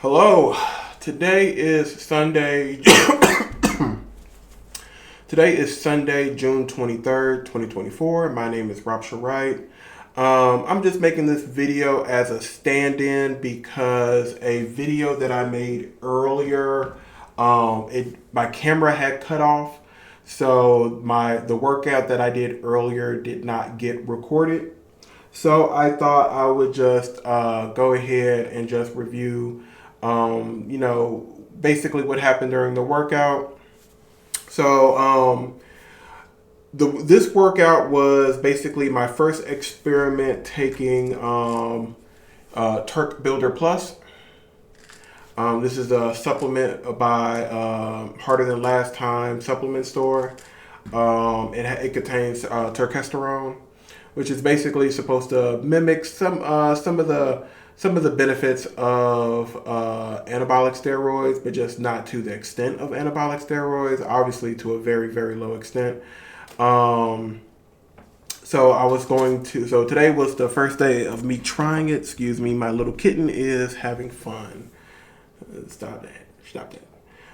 Hello. Today is Sunday. Today is Sunday, June 23rd, 2024. My name is Rob Wright. I'm just making this video as a stand-in because a video that I made earlier, my camera had cut off, so the workout that I did earlier did not get recorded. So I thought I would just go ahead and just review, basically what happened during the workout. So this workout was basically my first experiment taking Turk Builder Plus. This is a supplement by Harder Than Last Time supplement store. It contains turkesterone, which is basically supposed to mimic some of the benefits of anabolic steroids, but just not to the extent of anabolic steroids. Obviously, to a very, very low extent. So today was the first day of me trying it. Excuse me, my little kitten is having fun. Stop that.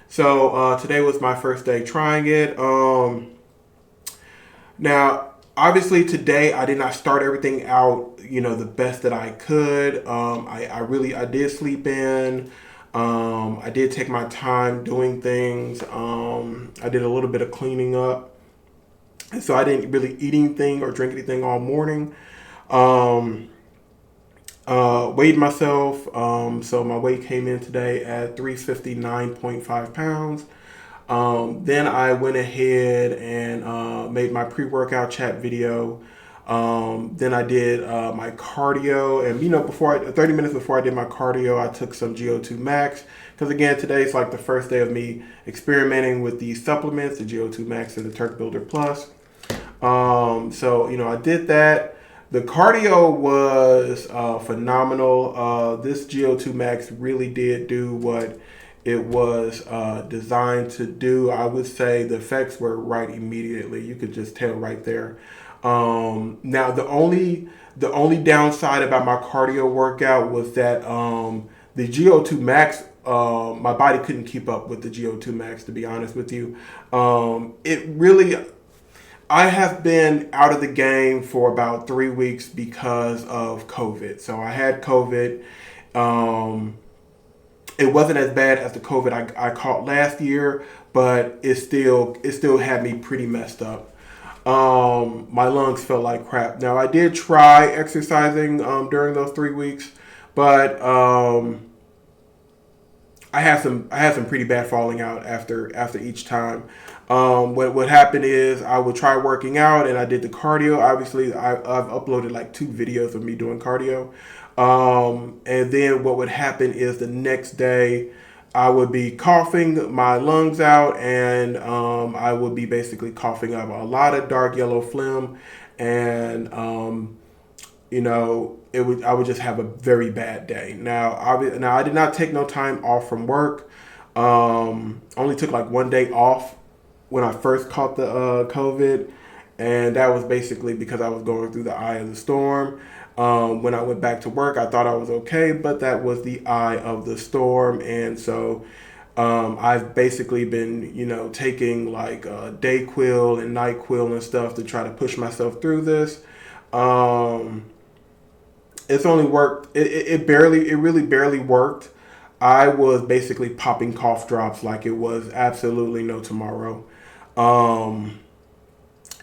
So today was my first day trying it. Now, obviously today I did not start everything out, the best that I could. I did sleep in. I did take my time doing things. I did a little bit of cleaning up. So I didn't really eat anything or drink anything all morning. Weighed myself. So my weight came in today at 359.5 pounds. Then I went ahead and made my pre-workout chat video. Then I did my cardio, and 30 minutes before I did my cardio, I took some GO2 Max. Because again, today's like the first day of me experimenting with these supplements, the GO2 Max and the Turk Builder Plus. I did that. The cardio was phenomenal. This GO2 Max really did do what it was designed to do. I would say the effects were right immediately. You could just tell right there. Now the only downside about my cardio workout was that the GO2 Max, my body couldn't keep up with the GO2 Max, to be honest with you. I have been out of the game for about 3 weeks because of COVID. So I had COVID. It wasn't as bad as the COVID I caught last year, but it still had me pretty messed up. My lungs felt like crap. Now I did try exercising during those 3 weeks, but I had some pretty bad falling out after each time. What happened is I would try working out and I did the cardio. Obviously, I've uploaded like 2 videos of me doing cardio. And then what would happen is the next day I would be coughing my lungs out, and I would be basically coughing up a lot of dark yellow phlegm, and I would just have a very bad day. Now I did not take no time off from work. Only took like 1 day off when I first caught the COVID, and that was basically because I was going through the eye of the storm. When I went back to work, I thought I was okay, but that was the eye of the storm, and so I've basically been, taking like Dayquil and NyQuil and stuff to try to push myself through this. It's only worked. It really barely worked. I was basically popping cough drops like it was absolutely no tomorrow.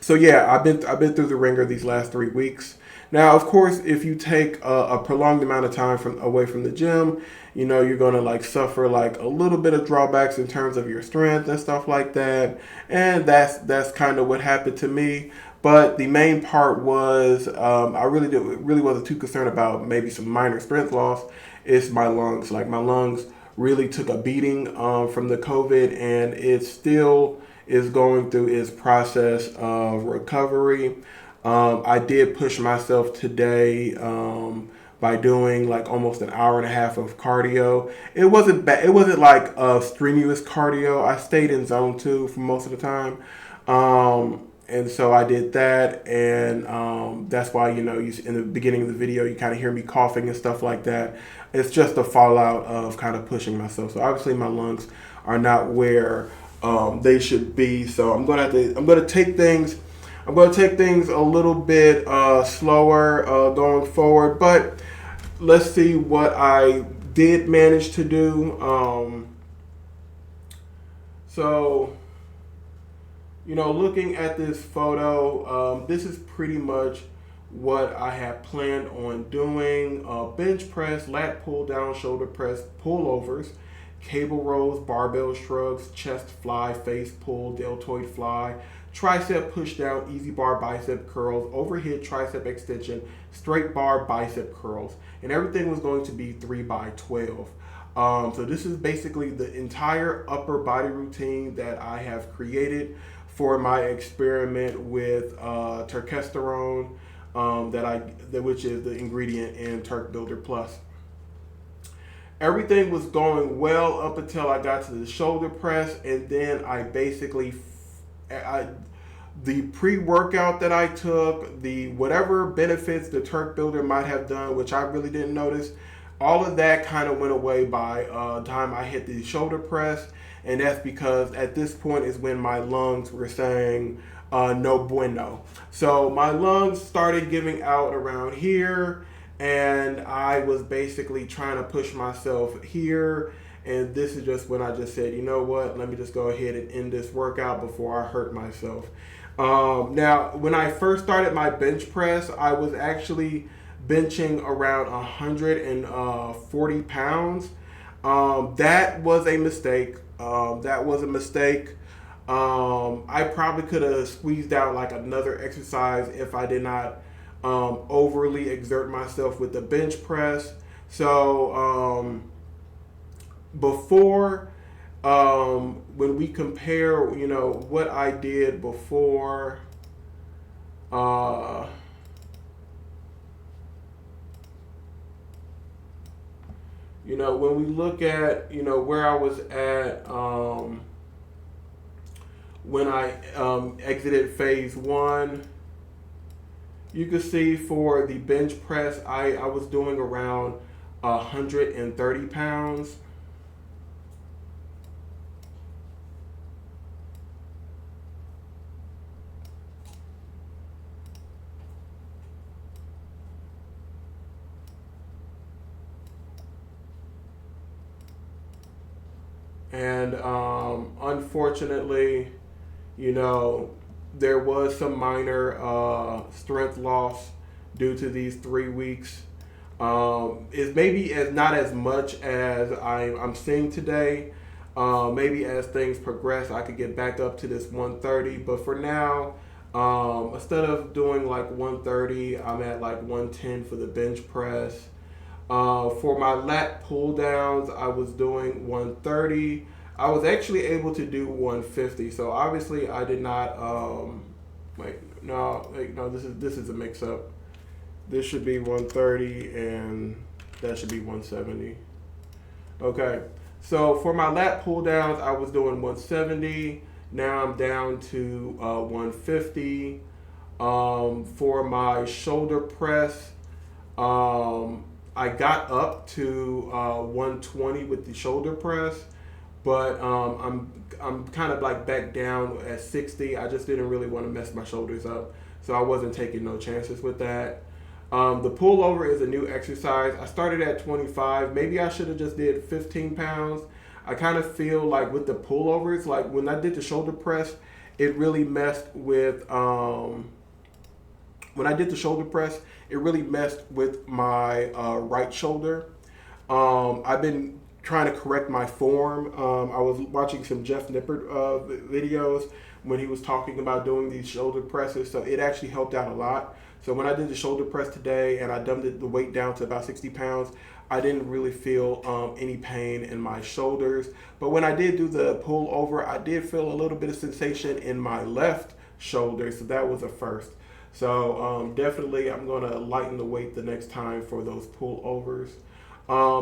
So yeah, I've been through the ringer these last 3 weeks. Now, of course, if you take a prolonged amount of time away from the gym, you're gonna like suffer like a little bit of drawbacks in terms of your strength and stuff like that. And that's kind of what happened to me. But the main part was I really wasn't too concerned about maybe some minor strength loss. It's my lungs. Like my lungs really took a beating from the COVID, and it still is going through its process of recovery. I did push myself today by doing like almost an hour and a half of cardio. It wasn't bad. It wasn't like strenuous cardio. I stayed in zone 2 for most of the time. And so I did that, and that's why, you know, in the beginning of the video you kind of hear me coughing and stuff like that. It's just a fallout of kind of pushing myself. So obviously my lungs are not where they should be. So I'm gonna take things a little bit slower going forward. But let's see what I did manage to do. So, you know, looking at this photo, this is pretty much what I have planned on doing. Bench press, lat pull down, shoulder press, pullovers, cable rows, barbell shrugs, chest fly, face pull, deltoid fly, tricep push down, easy bar bicep curls, overhead tricep extension, straight bar bicep curls. And everything was going to be 3x12. So this is basically the entire upper body routine that I have created for my experiment with turkesterone, which is the ingredient in Turk Builder Plus. Everything was going well up until I got to the shoulder press, and then the pre-workout that I took, the whatever benefits the Turk Builder might have done, which I really didn't notice, all of that kind of went away by time I hit the shoulder press. And that's because at this point is when my lungs were saying no bueno. So my lungs started giving out around here, and I was basically trying to push myself here. And this is just when I just said, you know what, let me just go ahead and end this workout before I hurt myself. Now, when I first started my bench press, I was actually benching around 140 pounds. That was a mistake. I probably could have squeezed out like another exercise if I did not overly exert myself with the bench press. So before, when we compare, you know, what I did before, you know, when we look at, you know, where I was at when I exited phase one, you can see for the bench press, I was doing around 130 pounds. And unfortunately, you know, there was some minor strength loss due to these 3 weeks. It's maybe as not as much as I'm seeing today. Maybe as things progress, I could get back up to this 130. But for now, instead of doing like 130, I'm at like 110 for the bench press. For my lat pull downs, I was doing 130. I was actually able to do 150. So obviously, I did not. No. This is a mix up. This should be 130, and that should be 170. Okay. So for my lat pull downs, I was doing 170. Now I'm down to 150. For my shoulder press, I got up to 120 with the shoulder press, but I'm kind of like back down at 60. I just didn't really want to mess my shoulders up, so I wasn't taking no chances with that. The pullover is a new exercise. I started at 25. Maybe I should have just did 15 pounds. I kind of feel like with the pullovers, like when I did the shoulder press, it really messed with when I did the shoulder press, it really messed with my right shoulder. I've been trying to correct my form. I was watching some Jeff Nippert videos when he was talking about doing these shoulder presses, so it actually helped out a lot. So when I did the shoulder press today and I dumped the weight down to about 60 pounds, I didn't really feel any pain in my shoulders. But when I did do the pull over, I did feel a little bit of sensation in my left shoulder, so that was a first. So definitely I'm going to lighten the weight the next time for those pullovers.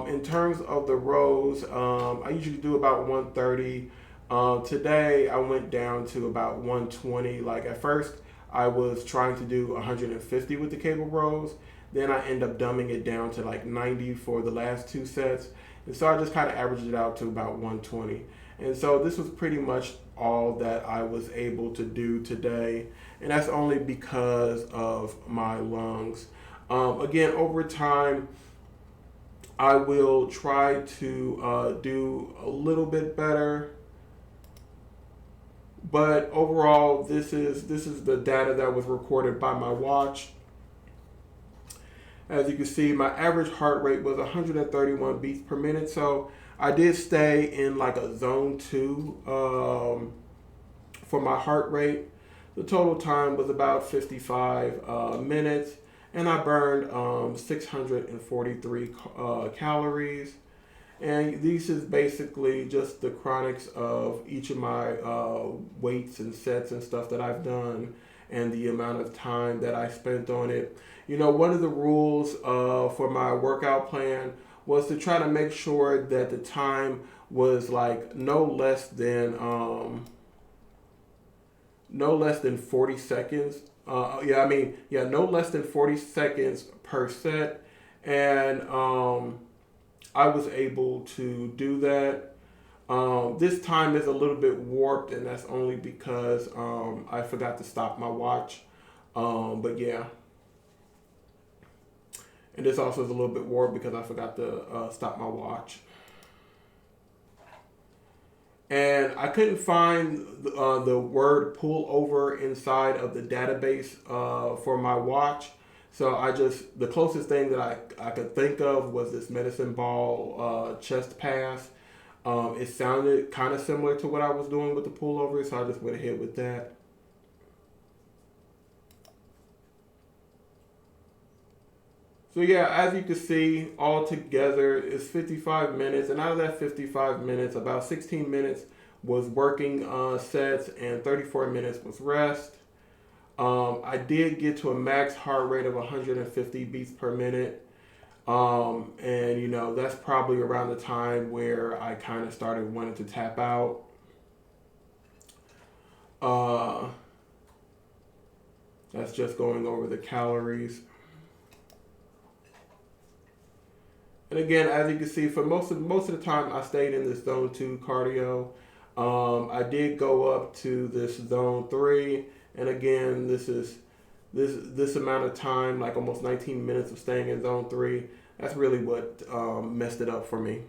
In terms of the rows, I usually do about 130 Today I went down to about 120. Like at first I was trying to do 150 with the cable rows. Then I end up dumbing it down to like 90 for the last two sets. And so I just kind of averaged it out to about 120. And so this was pretty much all that I was able to do today. And that's only because of my lungs. Again, over time, I will try to do a little bit better. But overall, this is the data that was recorded by my watch. As you can see, my average heart rate was 131 beats per minute. So I did stay in like a zone 2 for my heart rate. The total time was about 55 minutes, and I burned 643 calories. And this is basically just the chronics of each of my weights and sets and stuff that I've done and the amount of time that I spent on it. You know, one of the rules for my workout plan was to try to make sure that the time was like no less than 40 seconds. No less than 40 seconds per set. And I was able to do that. This time is a little bit warped, and that's only because I forgot to stop my watch. But yeah. And this also is a little bit warped because I forgot to stop my watch. And I couldn't find the word pullover inside of the database for my watch. So the closest thing that I could think of was this medicine ball chest pass. It sounded kind of similar to what I was doing with the pullover, so I just went ahead with that. So yeah, as you can see, all together it's 55 minutes, and out of that 55 minutes, about 16 minutes was working sets, and 34 minutes was rest. I did get to a max heart rate of 150 beats per minute. And you know, that's probably around the time where I kind of started wanting to tap out. Uh, that's just going over the calories. And again, as you can see, for most of the time, I stayed in this zone 2 cardio. I did go up to this zone 3, and again, this amount of time, like almost 19 minutes of staying in zone 3. That's really what messed it up for me.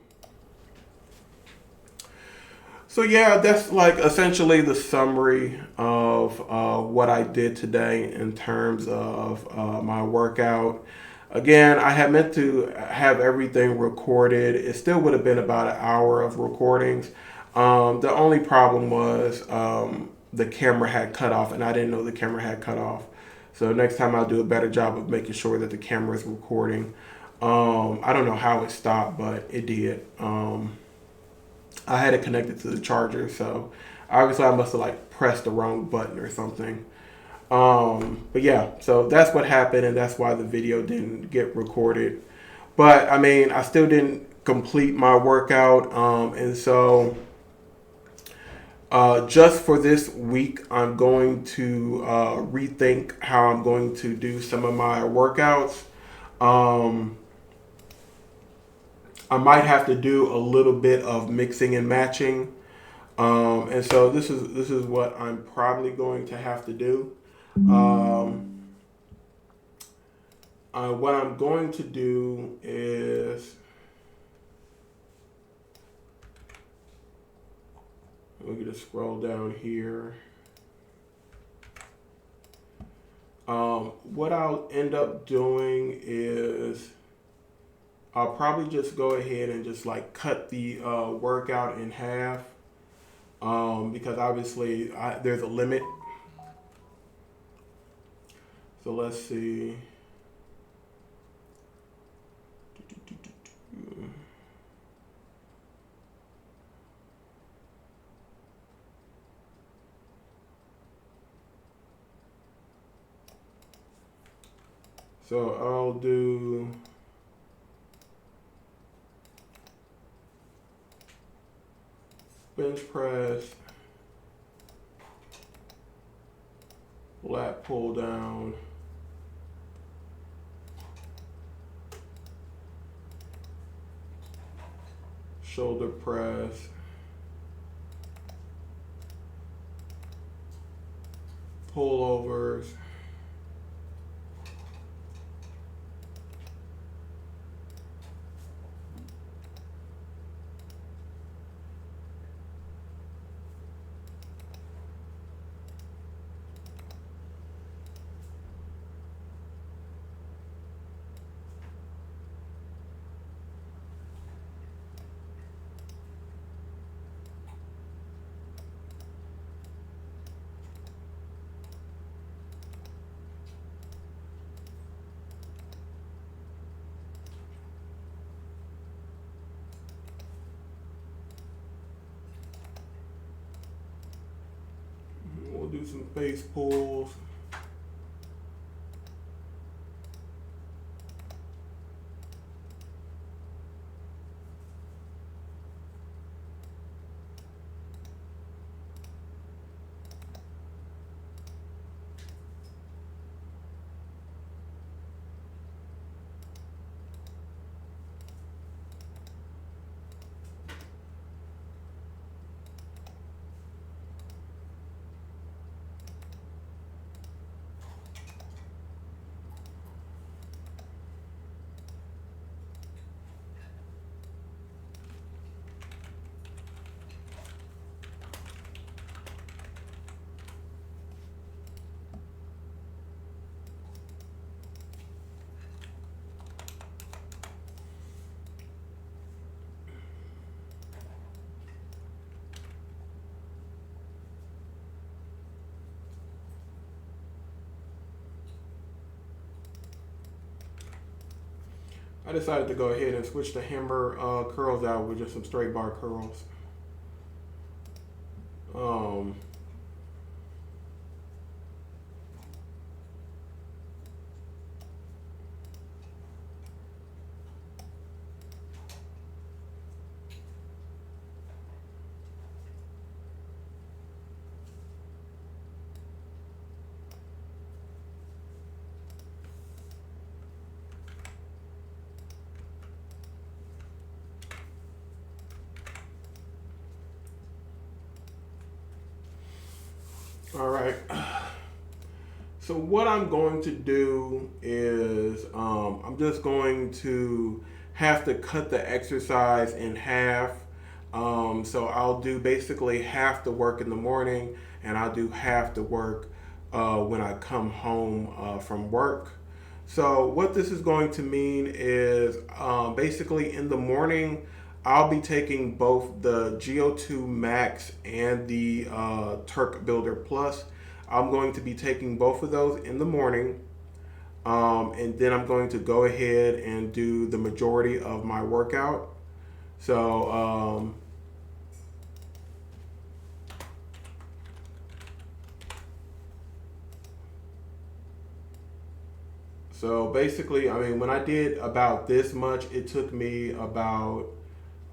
So yeah, that's like essentially the summary of what I did today in terms of my workout. Again, I had meant to have everything recorded. It still would have been about an hour of recordings. The only problem was the camera had cut off, and I didn't know the camera had cut off. So next time I'll do a better job of making sure that the camera is recording. I don't know how it stopped, but it did. I had it connected to the charger, so obviously I must have like pressed the wrong button or something. But yeah, so that's what happened, and that's why the video didn't get recorded. But I mean, I still didn't complete my workout, and so just for this week, I'm going to rethink how I'm going to do some of my workouts. I might have to do a little bit of mixing and matching, and so this is what I'm probably going to have to do. What I'm going to do is we're going to scroll down here. What I'll end up doing is I'll probably just go ahead and just like cut the workout in half, because obviously there's a limit. So let's see. So I'll do bench press, lat pull down, shoulder press, pullovers, we'll do some face pulls. I decided to go ahead and switch the hammer curls out with just some straight bar curls. Um, all right. So what I'm going to do is I'm just going to have to cut the exercise in half. So I'll do basically half the work in the morning, and I'll do half the work when I come home from work. So what this is going to mean is basically in the morning, I'll be taking both the GO2 Max and the Turk Builder Plus. I'm going to be taking both of those in the morning. And then I'm going to go ahead and do the majority of my workout. So, so basically, I mean, when I did about this much, it took me about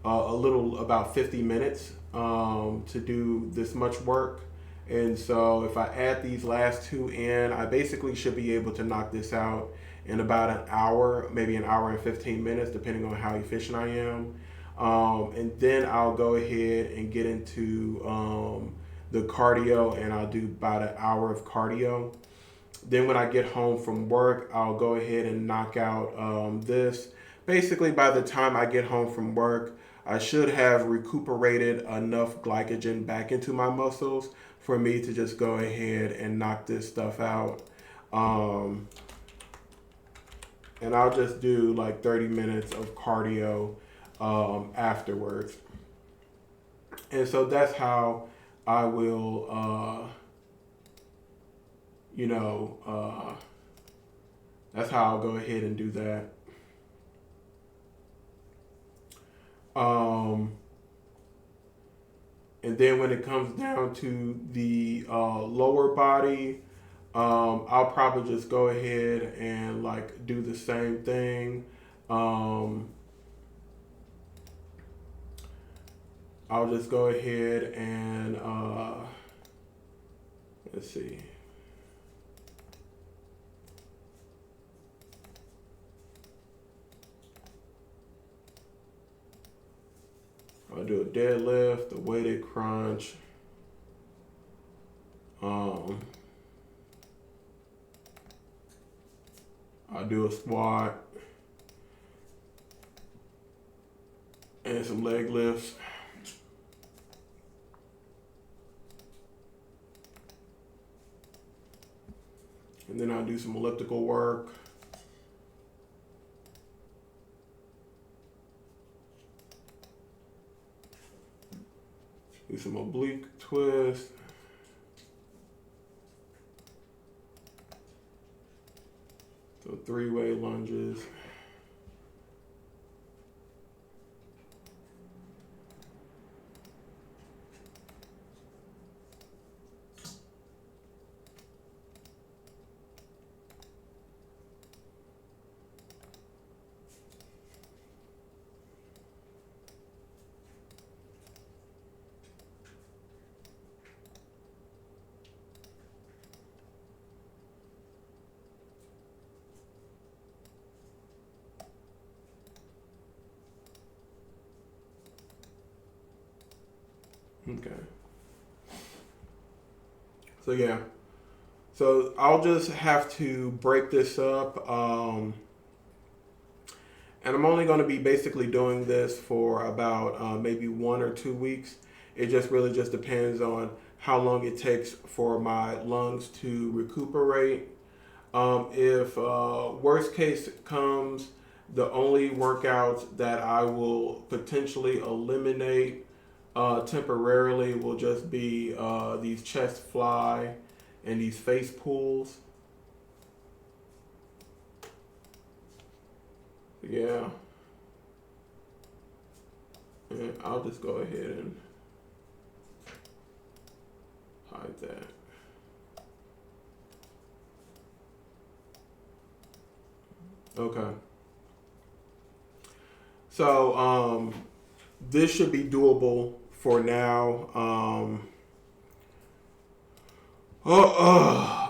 about 50 minutes to do this much work. And so if I add these last two in, I basically should be able to knock this out in about an hour, maybe an hour and 15 minutes, depending on how efficient I am. And then I'll go ahead and get into the cardio, and I'll do about an hour of cardio. Then when I get home from work, I'll go ahead and knock out this. Basically, by the time I get home from work, I should have recuperated enough glycogen back into my muscles for me to just go ahead and knock this stuff out. And I'll just do like 30 minutes of cardio afterwards. And so that's how I will, that's how I'll go ahead and do that. And then when it comes down to the lower body, I'll probably just go ahead and like do the same thing. I'll just go ahead and let's see. I'll do a deadlift, a weighted crunch. Um, I'll do a squat and some leg lifts. And then I'll do some elliptical work. Do some oblique twist. So 3-way lunges. Okay. So yeah. So I'll just have to break this up. And I'm only going to be basically doing this for about maybe 1 or 2 weeks. It just really just depends on how long it takes for my lungs to recuperate. If worst case comes, the only workouts that I will potentially eliminate temporarily will just be these chest fly and these face pulls. Yeah. And I'll just go ahead and hide that. Okay. So this should be doable for now.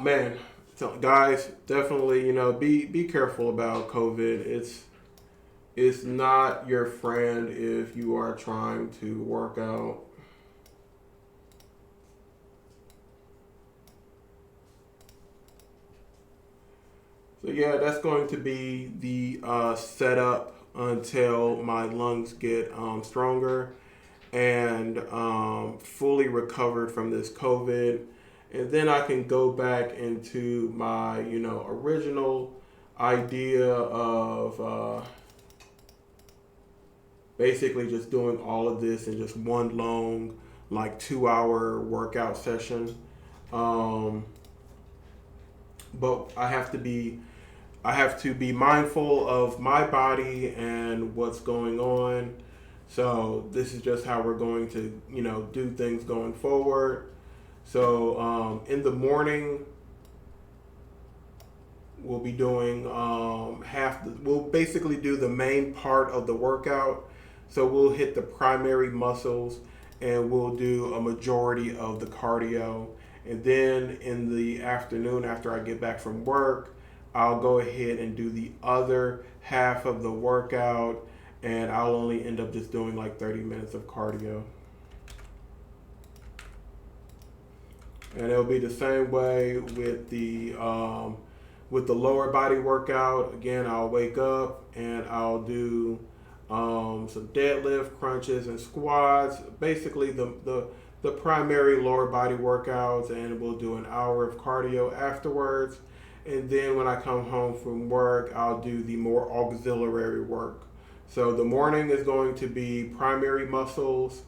Man. So guys, definitely, be careful about COVID. It's not your friend if you are trying to work out. So yeah, that's going to be the setup until my lungs get stronger and fully recovered from this COVID, and then I can go back into my original idea of basically just doing all of this in just one long, like 2 hour workout session. Um, but I have to be mindful of my body and what's going on. So this is just how we're going to do things going forward. So in the morning we'll be doing we'll basically do the main part of the workout. So we'll hit the primary muscles and we'll do a majority of the cardio. And then in the afternoon, after I get back from work, I'll go ahead and do the other half of the workout, and I'll only end up just doing like 30 minutes of cardio. And it'll be the same way with the lower body workout. Again, I'll wake up and I'll do some deadlift, crunches, and squats. Basically, the primary lower body workouts, and we'll do an hour of cardio afterwards. And then when I come home from work, I'll do the more auxiliary work. So the morning is going to be primary muscles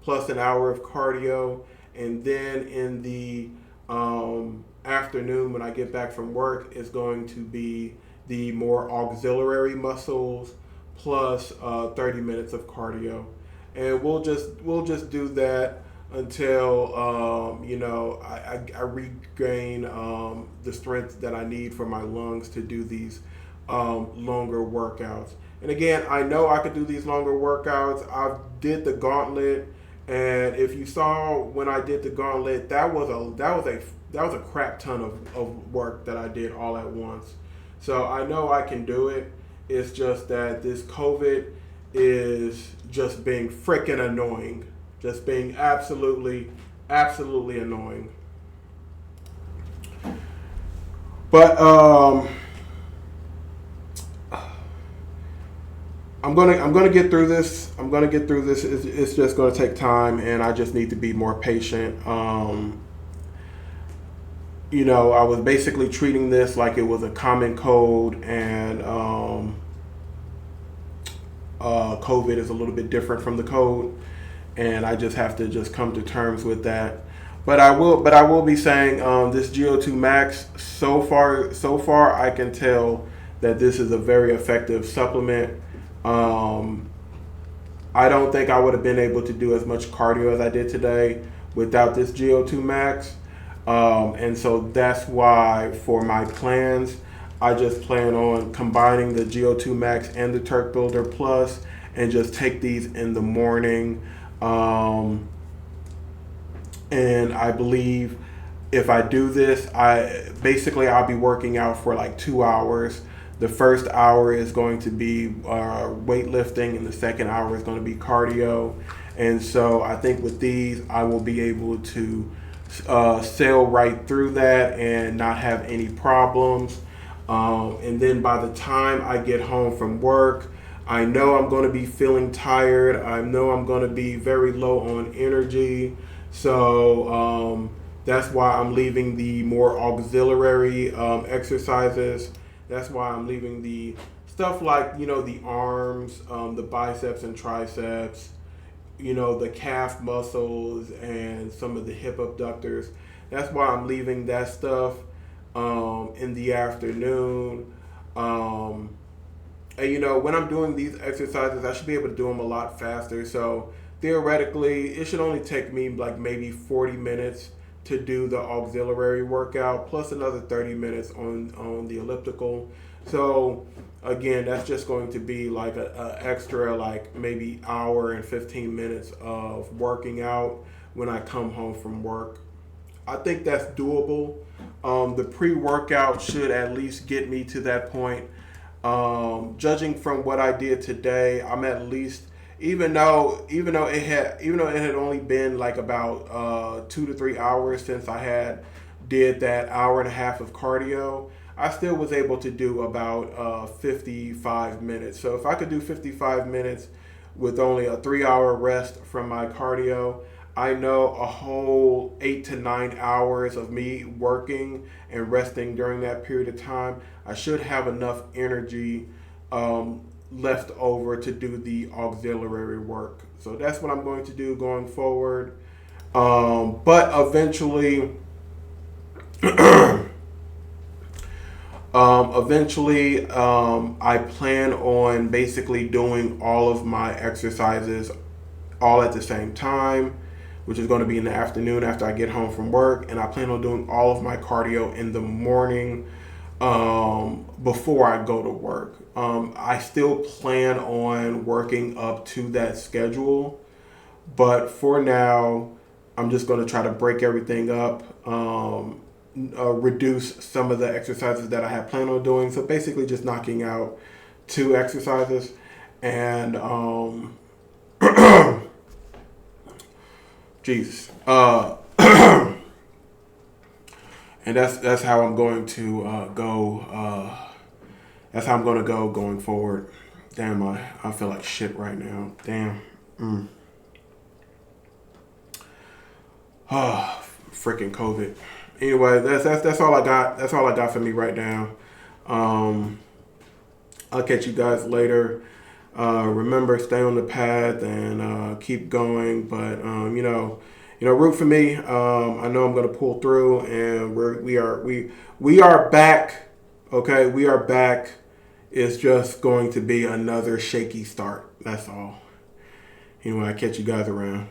plus an hour of cardio. And then in the afternoon, when I get back from work, is going to be the more auxiliary muscles plus 30 minutes of cardio. And we'll just do that until I regain the strength that I need for my lungs to do these longer workouts. And again, I know I could do these longer workouts. I did the gauntlet, and if you saw when I did the gauntlet, that was a crap ton of work that I did all at once. So I know I can do it. It's just that this COVID is just being freaking annoying. Just being absolutely, absolutely annoying. But I'm gonna get through this. I'm gonna get through this. It's just gonna take time, and I just need to be more patient. I was basically treating this like it was a common cold, and COVID is a little bit different from the code, and I just have to just come to terms with that. But I will be saying this GO2 Max. So far, I can tell that this is a very effective supplement. Um, I don't think I would have been able to do as much cardio as I did today without this GO2 Max. And so that's why for my plans, I just plan on combining the GO2 Max and the Turk Builder Plus and just take these in the morning. And I believe if I do this, I'll be working out for like 2 hours. The first hour is going to be weightlifting, and the second hour is going to be cardio. And so I think with these, I will be able to sail right through that and not have any problems. And then by the time I get home from work, I know I'm going to be feeling tired. I know I'm going to be very low on energy. So that's why I'm leaving the more auxiliary exercises. That's why I'm leaving the stuff like, the arms, the biceps and triceps, the calf muscles and some of the hip abductors. That's why I'm leaving that stuff in the afternoon. And when I'm doing these exercises, I should be able to do them a lot faster. So theoretically, it should only take me like maybe 40 minutes to do the auxiliary workout, plus another 30 minutes on the elliptical. So again, that's just going to be like a extra like maybe hour and 15 minutes of working out when I come home from work. I think that's doable. The pre-workout should at least get me to that point. Judging from what I did today, I'm at least, even though it had only been like about 2 to 3 hours since I had did that hour and a half of cardio, I still was able to do about 55 minutes. So if I could do 55 minutes with only a 3 hour rest from my cardio, I know a whole 8 to 9 hours of me working and resting during that period of time, I should have enough energy left over to do the auxiliary work. So that's what I'm going to do going forward. But eventually, I plan on basically doing all of my exercises all at the same time, which is going to be in the afternoon after I get home from work. And I plan on doing all of my cardio in the morning before I go to work. I still plan on working up to that schedule, but for now, I'm just going to try to break everything up, reduce some of the exercises that I had planned on doing. So basically, just knocking out 2 exercises, and Jesus. And that's how I'm going to go. That's how I'm going to go going forward. Damn, I feel like shit right now. Damn. Freaking COVID. Anyway, that's all I got. That's all I got for me right now. I'll catch you guys later. Remember, stay on the path and keep going. But root for me. I know I'm gonna pull through, and we are back. Okay, we are back. It's just going to be another shaky start. That's all. Anyway, I catch you guys around.